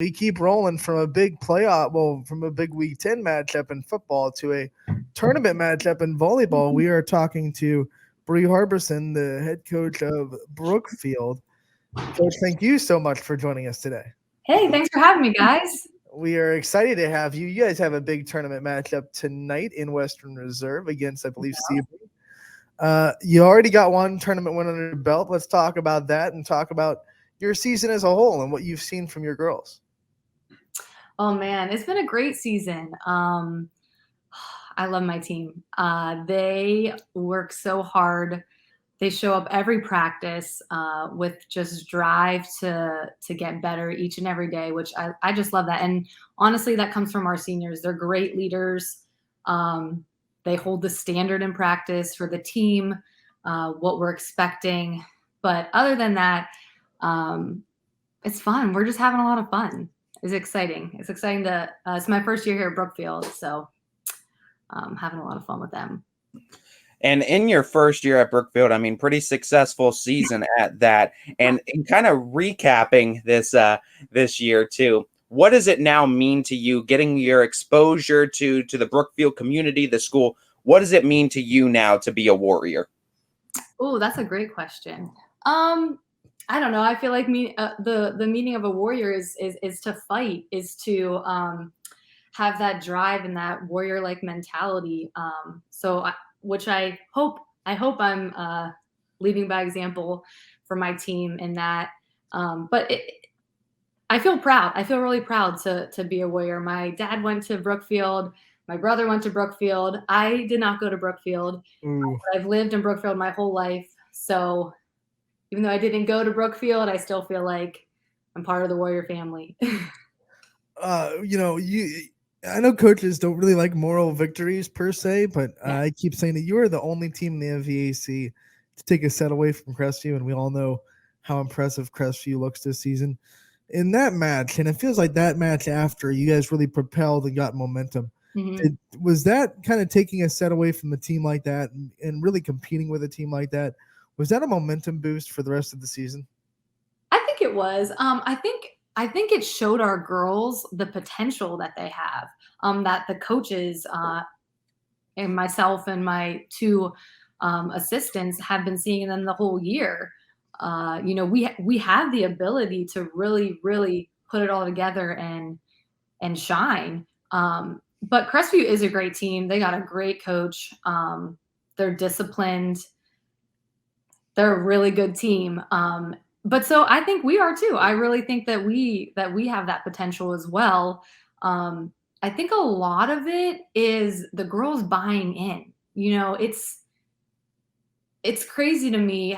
We keep rolling from a big from a big Week 10 matchup in football to a tournament matchup in volleyball. We are talking to Brie Harbison, the head coach of Brookfield. Coach, thank you so much for joining us today. Hey, thanks for having me, guys. We are excited to have you. You guys have a big tournament matchup tonight in Western Reserve against, I believe, Sebring. You already got one tournament win under your belt. Let's talk about that and talk about your season as a whole and what you've seen from your girls. Oh man, it's been a great season. I love my team. They work so hard. They show up every practice with just drive to get better each and every day, which I just love that. And honestly, that comes from our seniors. They're great leaders. They hold the standard in practice for the team, what we're expecting. But other than that, it's fun. We're just having a lot of fun. It's exciting. It's exciting to. It's my first year here at Brookfield, so having a lot of fun with them. And in your first year at Brookfield, I mean, pretty successful season at that. And kind of recapping this year too, what does it now mean to you getting your exposure to the Brookfield community, the school? What does it mean to you now to be a Warrior? Oh, that's a great question. I don't know. I feel like the meaning of a Warrior is to fight, is to have that drive and that warrior-like mentality. Which I hope I'm leading by example for my team in that. I feel proud. I feel really proud to be a Warrior. My dad went to Brookfield. My brother went to Brookfield. I did not go to Brookfield. I've lived in Brookfield my whole life. So even though I didn't go to Brookfield, I still feel like I'm part of the Warrior family. I know coaches don't really like moral victories per se, but I keep saying that you are the only team in the MVAC to take a set away from Crestview, and we all know how impressive Crestview looks this season. In that match, and it feels like that match after, you guys really propelled and got momentum. Mm-hmm. Was that kind of taking a set away from a team like that and really competing with a team like that? Was that a momentum boost for the rest of the season? I think it was. I think it showed our girls the potential that they have, that the coaches and myself and my two assistants have been seeing in them the whole year. We have the ability to really, really put it all together and shine. But Crestview is a great team. They got a great coach. They're disciplined. They're a really good team. But so I think we are too. I really think that we have that potential as well. I think a lot of it is the girls buying in. It's crazy to me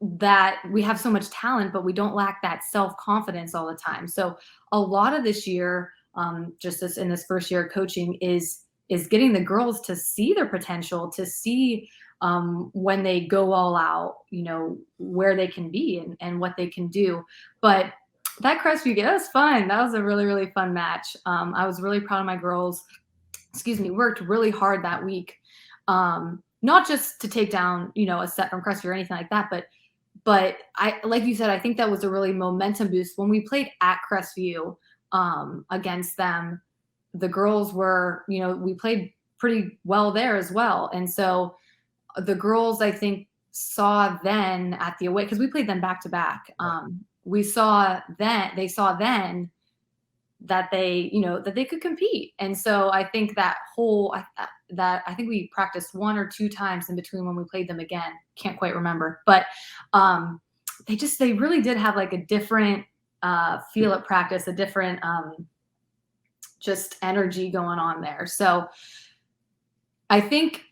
that we have so much talent, but we don't lack that self-confidence all the time. So a lot of this year, in this first year of coaching, is getting the girls to see their potential, to see when they go all out, where they can be and what they can do. But that Crestview game, that was fun. That was a really, really fun match. I was really proud of my girls. Worked really hard that week. Not just to take down, a set from Crestview or anything like that, but I, like you said, I think that was a really momentum boost. When we played at Crestview against them, the girls were, we played pretty well there as well. And so the girls, I think, saw then at the away, because we played them back to back. They saw then that they could compete. And so I think I think we practiced one or two times in between when we played them again. Can't quite remember, but they really did have like a different feel at practice, a different just energy going on there. So I think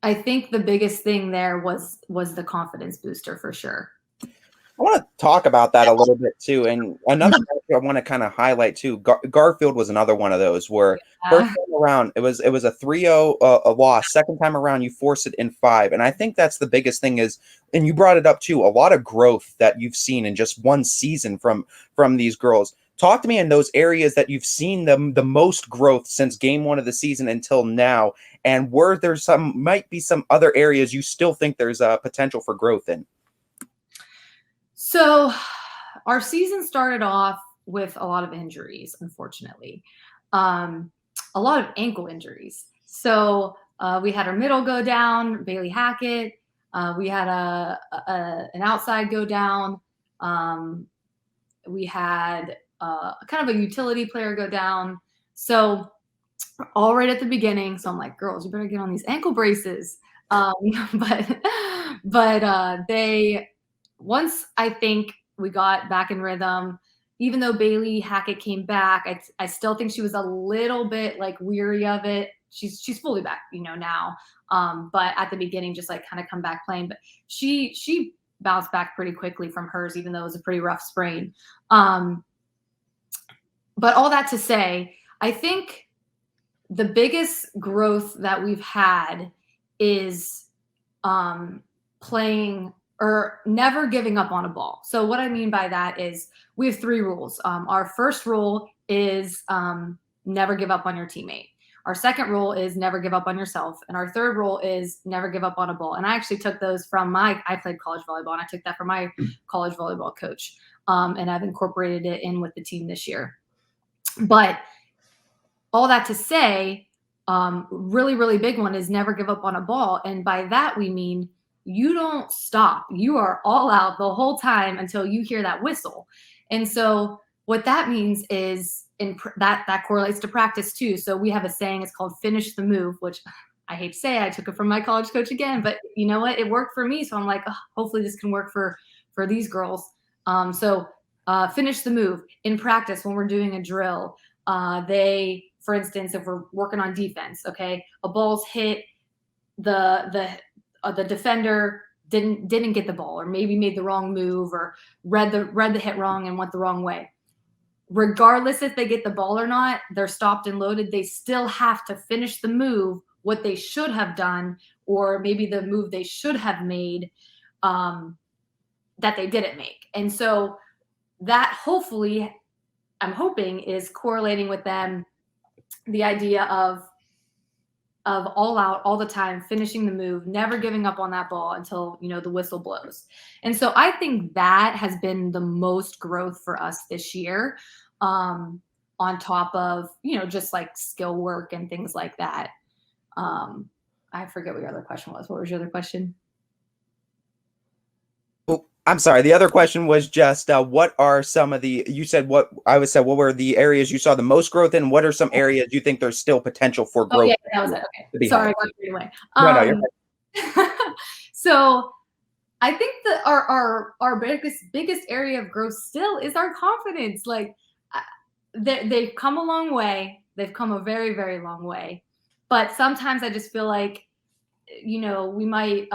the biggest thing there was the confidence booster for sure. I want to talk about that a little bit too. And another I want to kind of highlight too, Garfield was another one of those where first time around, it was a 3-0 loss. Second time around, you force it in 5. And I think that's the biggest thing is, and you brought it up too, a lot of growth that you've seen in just one season from these girls. Talk to me in those areas that you've seen the most growth since game 1 of the season until now. And where there's might be some other areas you still think there's a potential for growth in. So our season started off with a lot of injuries, unfortunately. A lot of ankle injuries. So we had our middle go down, Bailey Hackett. We had an outside go down. We had kind of a utility player go down. So all right at the beginning. So I'm like, girls, you better get on these ankle braces. But they, once I think we got back in rhythm, even though Bailey Hackett came back, I still think she was a little bit like weary of it. She's fully back, now. But at the beginning, just like kind of come back playing. But she bounced back pretty quickly from hers, even though it was a pretty rough sprain. But all that to say, I think the biggest growth that we've had is playing or never giving up on a ball. So what I mean by that is we have 3 rules. Our first rule is never give up on your teammate. Our second rule is never give up on yourself. And our third rule is never give up on a ball. And I actually took those from I played college volleyball, and I took that from my college volleyball coach. And I've incorporated it in with the team this year. But all that to say, really, really big one is never give up on a ball. And by that, we mean you don't stop. You are all out the whole time until you hear that whistle. And so what that means is that correlates to practice too. So we have a saying, it's called finish the move, which I hate to say, I took it from my college coach again, but you know what? It worked for me. So I'm like, oh, hopefully this can work for these girls. So finish the move in practice when we're doing a drill. For instance, if we're working on defense, okay, a ball's hit, the defender didn't get the ball, or maybe made the wrong move, or read the hit wrong and went the wrong way. Regardless if they get the ball or not, they're stopped and loaded. They still have to finish the move, what they should have done, or maybe the move they should have made that they didn't make. And so that hopefully, I'm hoping, is correlating with them the idea of all out all the time, finishing the move, never giving up on that ball until, the whistle blows. And so I think that has been the most growth for us this year, on top of, just like skill work and things like that. I forget what your other question was. What was your other question? I'm sorry. The other question was just what are some of the, you said what were the areas you saw the most growth in? What are some areas you think there's still potential for growth? Oh, yeah, that was it. Okay. Sorry, I got carried away. No, you're right. So I think that our biggest area of growth still is our confidence. Like they've come a long way. They've come a very, very long way. But sometimes I just feel like, we might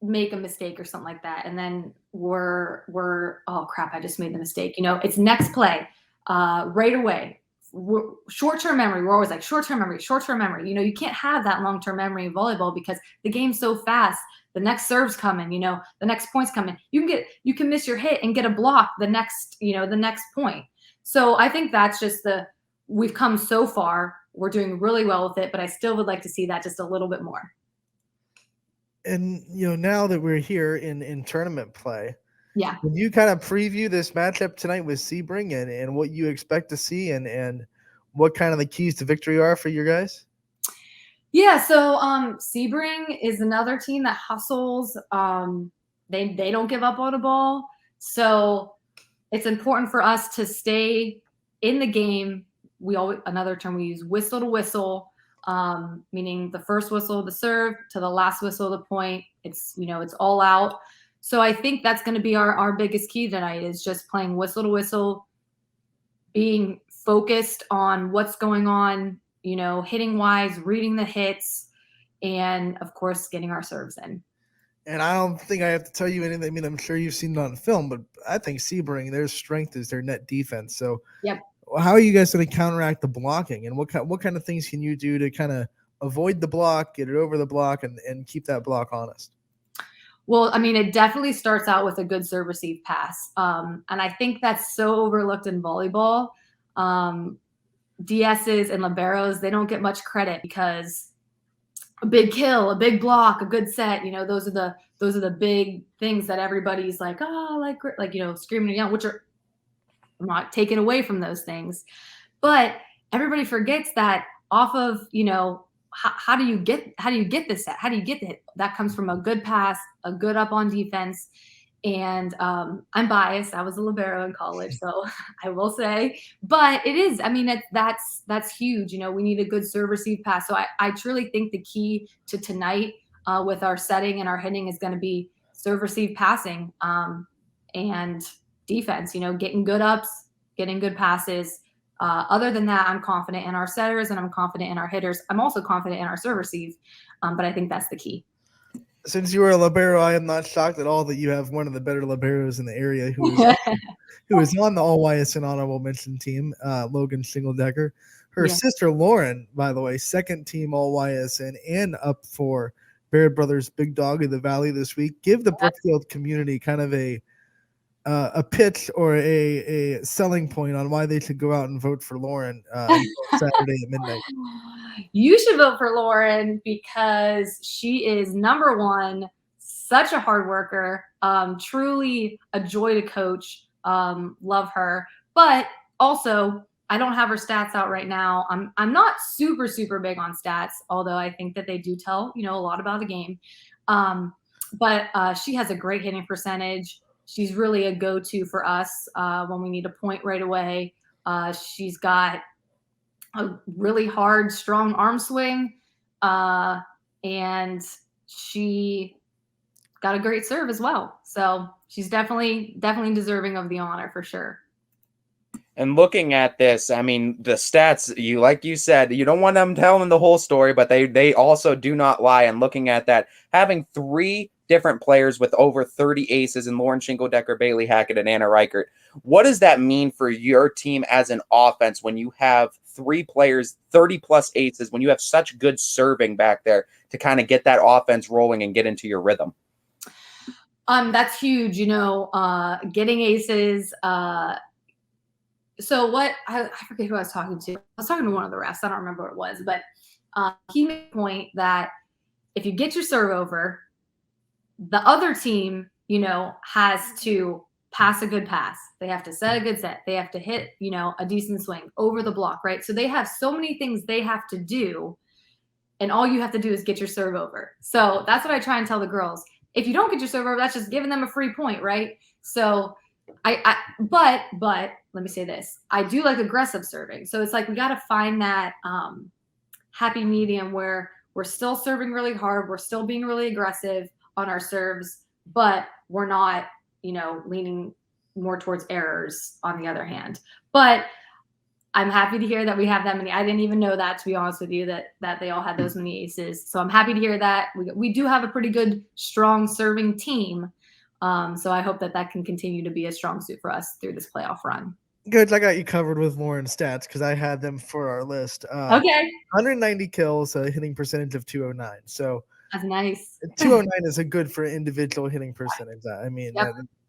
make a mistake or something like that, and then we're oh crap, I just made the mistake. It's next play, right away. Short-term memory. We're always like short-term memory. You can't have that long-term memory in volleyball because the game's so fast. The next serve's coming. The next point's coming. You can miss your hit and get a block the next point. So I think that's just we've come so far. We're doing really well with it, but I still would like to see that just a little bit more. And now that we're here in tournament play, yeah, can you kind of preview this matchup tonight with Sebring and what you expect to see and what kind of the keys to victory are for your guys? Yeah, so Sebring is another team that hustles. They don't give up on a ball, so it's important for us to stay in the game. Another term we use, whistle to whistle. Meaning the first whistle of the serve to the last whistle of the point. It's all out. So I think that's going to be our biggest key tonight, is just playing whistle to whistle, being focused on what's going on, hitting wise, reading the hits, and of course getting our serves in. And I don't think I have to tell you anything. I mean, I'm sure you've seen it on film, but I think Sebring, their strength is their net defense. So yep. How are you guys going to counteract the blocking, and what kind of things can you do to kind of avoid the block, get it over the block, and keep that block honest? Well, I mean, it definitely starts out with a good serve receive pass. And I think that's so overlooked in volleyball. DSs and liberos, they don't get much credit because a big kill, a big block, a good set, those are the big things that everybody's like, oh, like screaming and yelling, which are I'm not taking away from those things. But everybody forgets that off of, how do you get this set? How do you get it? That comes from a good pass, a good up on defense. And I'm biased. I was a libero in college, so I will say, but it is. I mean, that's huge. We need a good serve receive pass. So I truly think the key to tonight with our setting and our hitting is going to be serve receive passing and defense. Getting good ups, getting good passes. Other than that, I'm confident in our setters and I'm confident in our hitters. I'm also confident in our serve receive, but I think that's the key. Since you were a libero, I am not shocked at all that you have one of the better liberos in the area who is on the All-YSN honorable mention team, Logan Shingledecker. Her sister Lauren, by the way, second team All-YSN and up for Baird Brothers Big Dog of the Valley this week. Give the Brookfield community kind of a pitch or a selling point on why they should go out and vote for Lauren Saturday at midnight. You should vote for Lauren because she is number one, such a hard worker, truly a joy to coach. Love her. But also, I don't have her stats out right now. I'm not super, super big on stats, although I think that they do tell, a lot about a game. But she has a great hitting percentage. She's really a go-to for us when we need a point right away. She's got a really hard, strong arm swing, and she got a great serve as well. So she's definitely deserving of the honor for sure. And looking at this, I mean, the stats, like you said, you don't want them telling the whole story, but they also do not lie. And looking at that, having 3 different players with over 30 aces in Lauren Shingledecker, Bailey Hackett, and Anna Reichert, what does that mean for your team as an offense when you have 3 players, 30-plus aces, when you have such good serving back there to kind of get that offense rolling and get into your rhythm? That's huge, getting aces. So what I forget who I was talking to. I was talking to one of the refs. I don't remember what it was, but he made a point that if you get your serve over, the other team, has to pass a good pass. They have to set a good set. They have to hit, a decent swing over the block, right? So they have so many things they have to do, and all you have to do is get your serve over. So that's what I try and tell the girls. If you don't get your serve over, that's just giving them a free point, right? So but let me say this. I do like aggressive serving. So it's like we got to find that happy medium where we're still serving really hard. We're still being really aggressive on our serves, but we're not, leaning more towards errors on the other hand. But I'm happy to hear that we have that many. I didn't even know that, to be honest with you, that they all had those many aces. So I'm happy to hear that. We do have a pretty good, strong serving team. So I hope that can continue to be a strong suit for us through this playoff run. Good. I got you covered with Lauren's stats because I had them for our list. Okay. 190 kills, a hitting percentage of 209. So that's nice. 209 is a good for individual hitting percentage. I mean,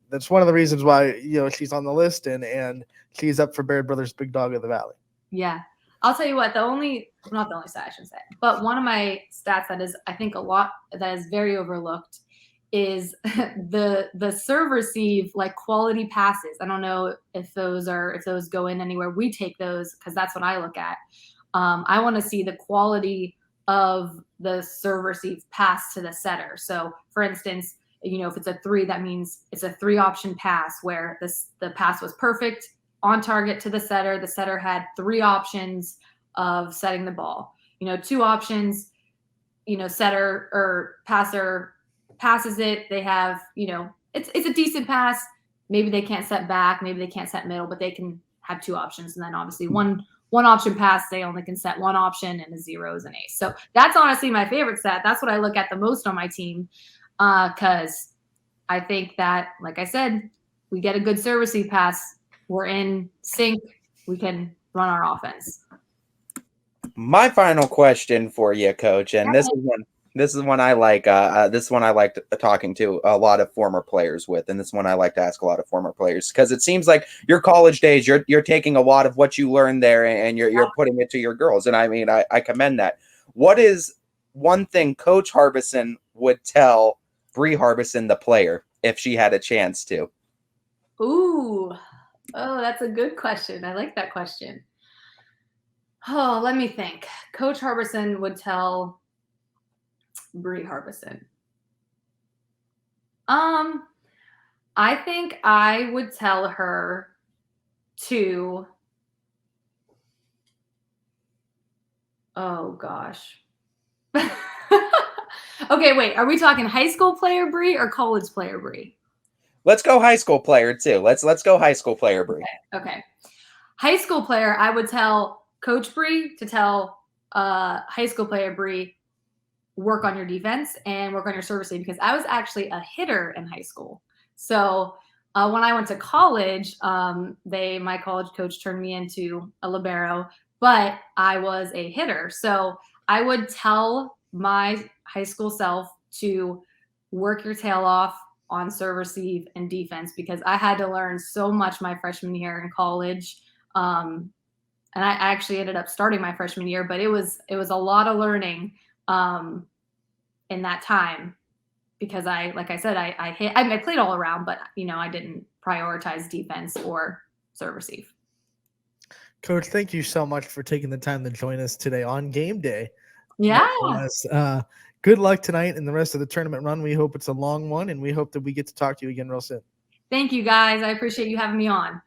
that's one of the reasons why she's on the list and she's up for Baird Brothers Big Dog of the Valley. Yeah, I'll tell you what. Not the only stat I should say, but one of my stats that is, I think, that is very overlooked is the serve receive, like, quality passes. I don't know if those go in anywhere. We take those because that's what I look at. I want to see the quality of the serve receive pass to the setter. So for instance, if it's a 3, that means it's a 3 option pass where the pass was perfect on target to the setter. The setter had 3 options of setting the ball. 2 options, setter or passer passes it. They have, it's a decent pass. Maybe they can't set back, maybe they can't set middle, but they can have 2 options. And then obviously one option pass, they only can set 1 option, and a 0 is an ace. So that's honestly my favorite stat. That's what I look at the most on my team. Because I think that, like I said, we get a good serve receive pass, we're in sync, we can run our offense. My final question for you, Coach, and this is one I like. This one I like talking to a lot of former players with, and this one I like to ask a lot of former players because it seems like your college days, you're taking a lot of what you learned there and you're putting it to your girls, and I mean I commend that. What is one thing Coach Harbison would tell Brie Harbison, the player, if she had a chance to? Ooh, Oh, that's a good question. I like that question. Oh, let me think. Coach Harbison would tell Brie Harbison. I think I would tell her to, oh gosh. Okay, wait. Are we talking high school player Brie or college player Brie? Let's go high school player too. Let's go high school player Brie. Okay. High school player, I would tell Coach Brie to tell high school player Brie, work on your defense and work on your servicing, because I was actually a hitter in high school. So when I went to college, my college coach turned me into a libero, but I was a hitter. So I would tell my high school self to work your tail off on serve, receive, and defense, because I had to learn so much my freshman year in college. And I actually ended up starting my freshman year, but it was a lot of learning in that time, because like I said, I played all around, but I didn't prioritize defense or serve receive. Coach, thank you so much for taking the time to join us today on game day. Yeah. Good luck tonight and the rest of the tournament run. We hope it's a long one, and we hope that we get to talk to you again real soon. Thank you, guys. I appreciate you having me on.